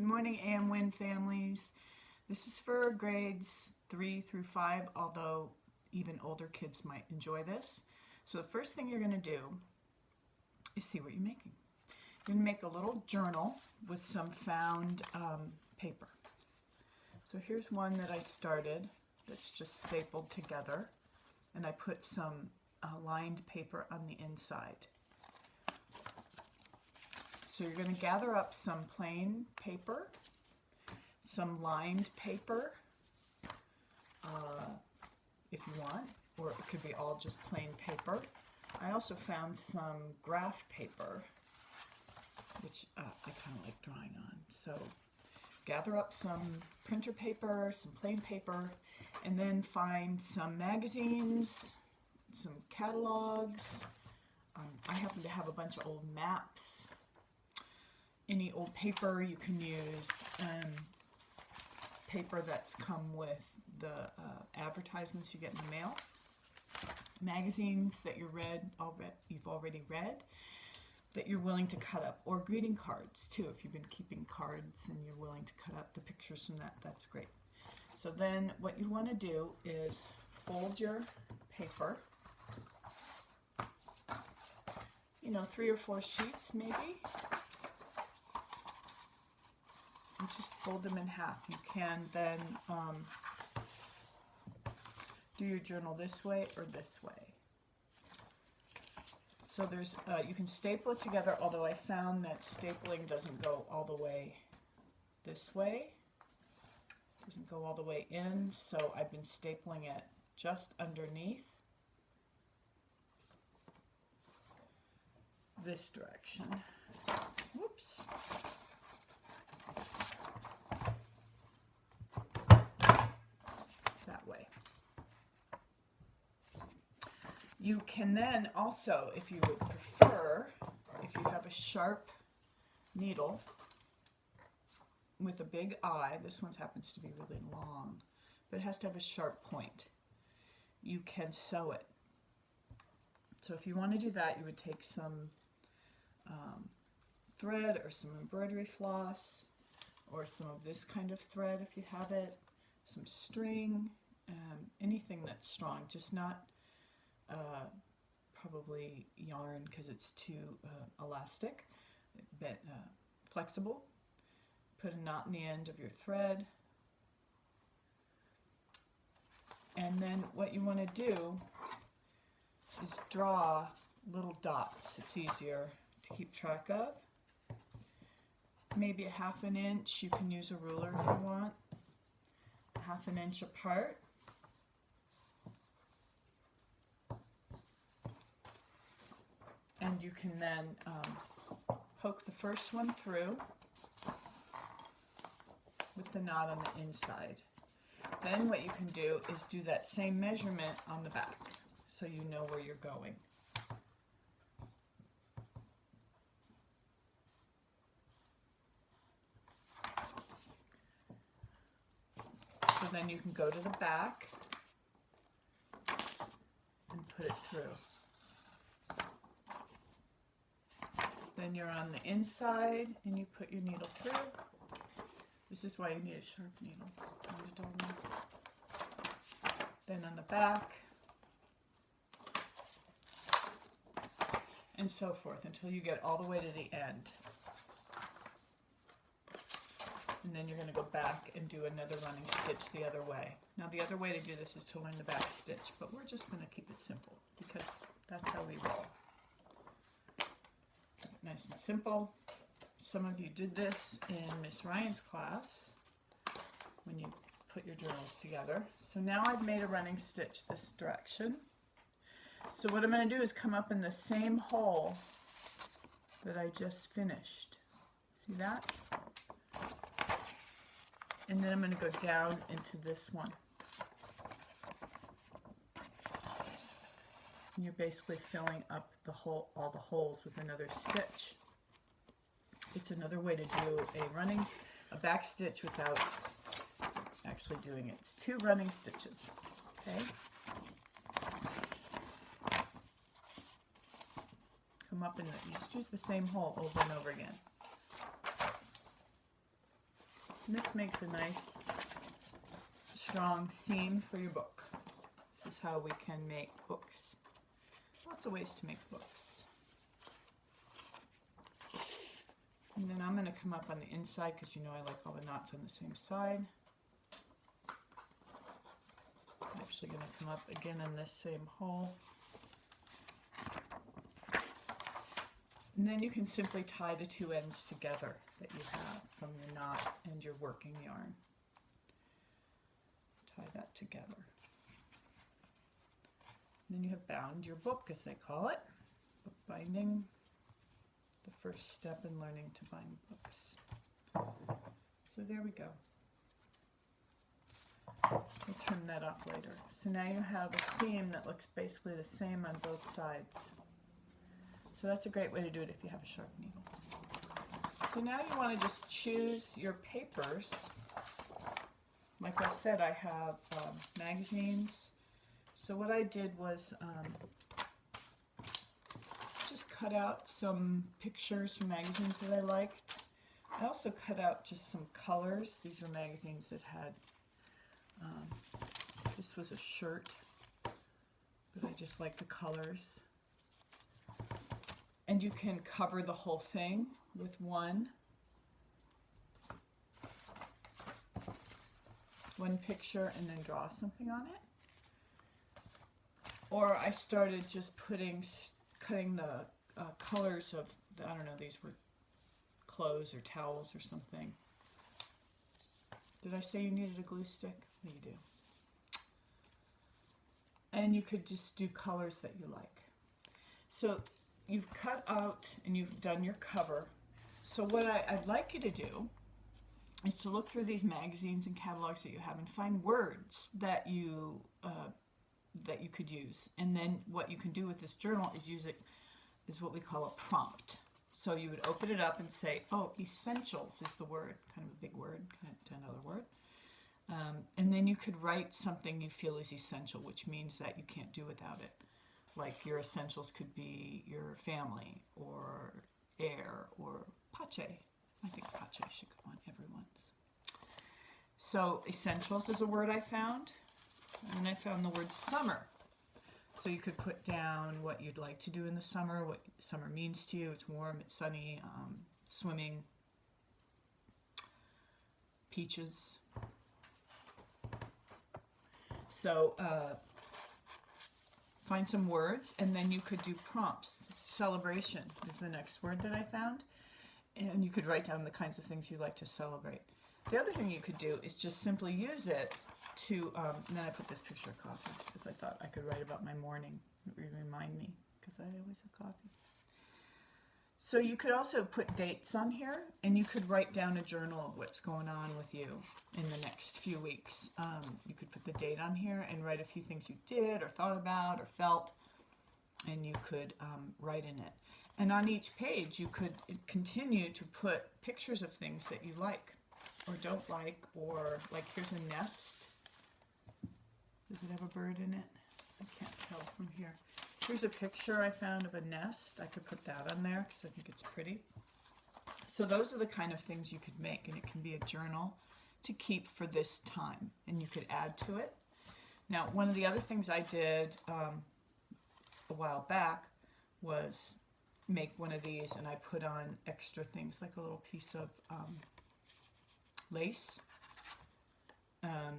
morning, AMWIN families. This is for grades 3 through 5, although even older kids might enjoy this. So the first thing you're going to do is see what you're making. You're going to make a little journal with some found paper. So here's one that I started that's just stapled together, and I put some lined paper on the inside. So you're going to gather up some plain paper, some lined paper, if you want, or it could be all just plain paper. I also found some graph paper, which I kind of like drawing on. So gather up some printer paper, some plain paper, and then find some magazines, some catalogs. I happen to have a bunch of old maps. Any old paper you can use, paper that's come with the advertisements you get in the mail, magazines that you've already read, that you're willing to cut up, or greeting cards too. If you've been keeping cards and you're willing to cut up the pictures from that, that's great. So then what you want to do is fold your paper, 3 or 4 sheets maybe. And just fold them in half. You can then do your journal this way or this way. So there's you can staple it together, although I found that stapling doesn't go all the way this way. Doesn't go all the way in, so I've been stapling it just underneath this direction. Whoops. You can then also, if you would prefer, if you have a sharp needle with a big eye, this one happens to be really long, but it has to have a sharp point, you can sew it. So if you want to do that, you would take some thread or some embroidery floss, or some of this kind of thread if you have it, some string, anything that's strong, just not probably yarn because it's too elastic, but flexible. Put a knot in the end of your thread, and then what you want to do is draw little dots. It's easier to keep track of. Maybe a 1/2 inch. You can use a ruler if you want. 1/2 inch apart. And you can then poke the first one through with the knot on the inside. Then what you can do is do that same measurement on the back, so you know where you're going. So then you can go to the back and put it through. Then you're on the inside and you put your needle through. This is why you need a sharp needle. Then on the back, and so forth until you get all the way to the end. And then you're going to go back and do another running stitch the other way. Now the other way to do this is to learn the back stitch, but we're just going to keep it simple because that's how we roll. Nice and simple. Some of you did this in Miss Ryan's class when you put your journals together. So now I've made a running stitch this direction. So what I'm going to do is come up in the same hole that I just finished. See that? And then I'm going to go down into this one. And you're basically filling up the hole, all the holes with another stitch. It's another way to do a back stitch without actually doing it. It's 2 running stitches. Okay. Come up and just use the same hole over and over again. And this makes a nice strong seam for your book. This is how we can make books. Lots of ways to make books. And then I'm going to come up on the inside because you know I like all the knots on the same side. I'm actually going to come up again in this same hole. And then you can simply tie the two ends together that you have from your knot and your working yarn. Tie that together. And then you have bound your book, as they call it. Book binding, the first step in learning to bind books. So there we go. We'll trim that off later. So now you have a seam that looks basically the same on both sides. So that's a great way to do it if you have a sharp needle. So now you want to just choose your papers. Like I said, I have magazines. So what I did was just cut out some pictures from magazines that I liked. I also cut out just some colors. These were magazines that had, this was a shirt, but I just like the colors. And you can cover the whole thing with one picture and then draw something on it. Or I started just cutting the colors of, I don't know, these were clothes or towels or something. Did I say you needed a glue stick? Well, you do. And you could just do colors that you like. So you've cut out and you've done your cover. So what I'd like you to do is to look through these magazines and catalogs that you have and find words that you could use. And then what you can do with this journal is use it as what we call a prompt. So you would open it up and say, oh, essentials is the word, kind of a big word, kind of another word. And then you could write something you feel is essential, which means that you can't do without it. Like your essentials could be your family or air or pache. I think pache should go on everyone's. So essentials is a word I found. And then I found the word summer. So you could put down what you'd like to do in the summer, what summer means to you. It's warm, it's sunny, swimming, peaches. So find some words, and then you could do prompts. Celebration is the next word that I found. And you could write down the kinds of things you like to celebrate. The other thing you could do is just simply use it to, and then I put this picture of coffee because I thought I could write about my morning. It would remind me because I always have coffee. So you could also put dates on here, and you could write down a journal of what's going on with you in the next few weeks. You could put the date on here and write a few things you did or thought about or felt, and you could write in it. And on each page you could continue to put pictures of things that you like or don't like, or like here's a nest. Does it have a bird in it? I can't tell from here. Here's a picture I found of a nest. I could put that on there because I think it's pretty. So those are the kind of things you could make, and it can be a journal to keep for this time, and you could add to it. Now, one of the other things I did a while back was make one of these, and I put on extra things like a little piece of lace.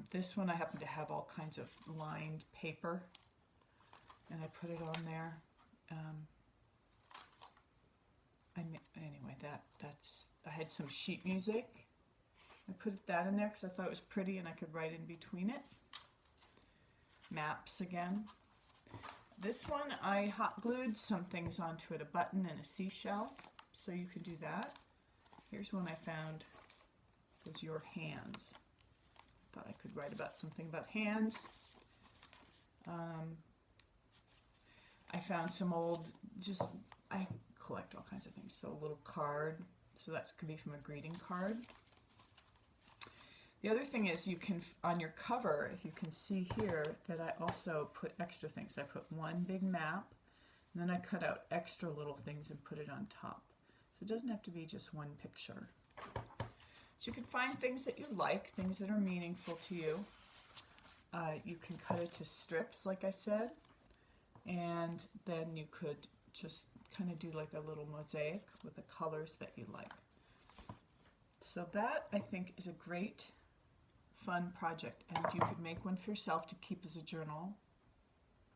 This one I happen to have all kinds of lined paper, and I put it on there. Anyway, that's I had some sheet music. I put that in there because I thought it was pretty and I could write in between it. Maps again. This one I hot glued some things onto it, a button and a seashell, so you could do that. Here's one I found. It says your hands. Thought I could write about something about hands. I found some old, I collect all kinds of things. So a little card, so that could be from a greeting card. The other thing is you can, on your cover, if you can see here, that I also put extra things. I put one big map, and then I cut out extra little things and put it on top. So it doesn't have to be just one picture. So you can find things that you like, things that are meaningful to you. You can cut it to strips, like I said, and then you could just kind of do like a little mosaic with the colors that you like. So that, I think, is a great, fun project, and you could make one for yourself to keep as a journal.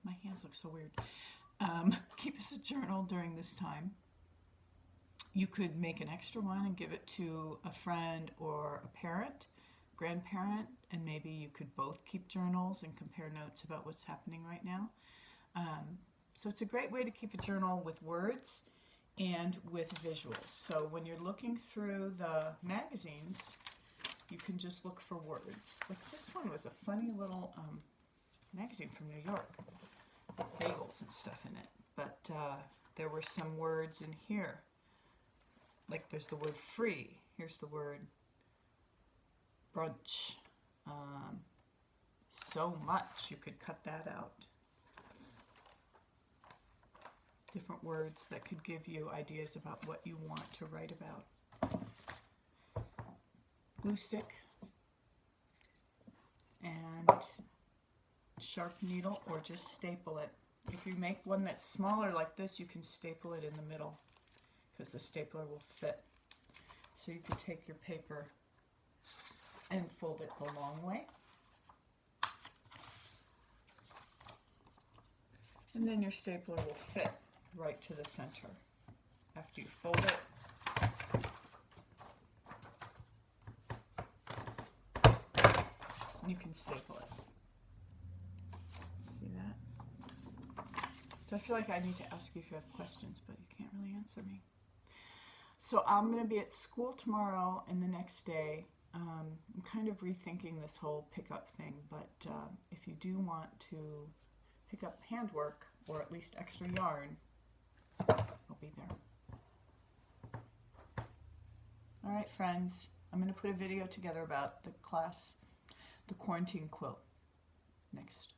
My hands look so weird. Keep as a journal during this time. You could make an extra one and give it to a friend or a parent, grandparent, and maybe you could both keep journals and compare notes about what's happening right now. So it's a great way to keep a journal with words and with visuals. So when you're looking through the magazines, you can just look for words. Like this one was a funny little magazine from New York, bagels and stuff in it. But there were some words in here. Like there's the word free. Here's the word brunch. So much. You could cut that out. Different words that could give you ideas about what you want to write about. Glue stick and sharp needle, or just staple it. If you make one that's smaller like this, you can staple it in the middle because the stapler will fit. So you can take your paper and fold it the long way. And then your stapler will fit right to the center after you fold it. You can staple it. See that? So I feel like I need to ask you if you have questions, but you can't really answer me. So I'm going to be at school tomorrow and the next day. I'm kind of rethinking this whole pickup thing, but if you do want to pick up handwork or at least extra yarn, I'll be there. All right, friends, I'm going to put a video together about the class, the quarantine quilt, next.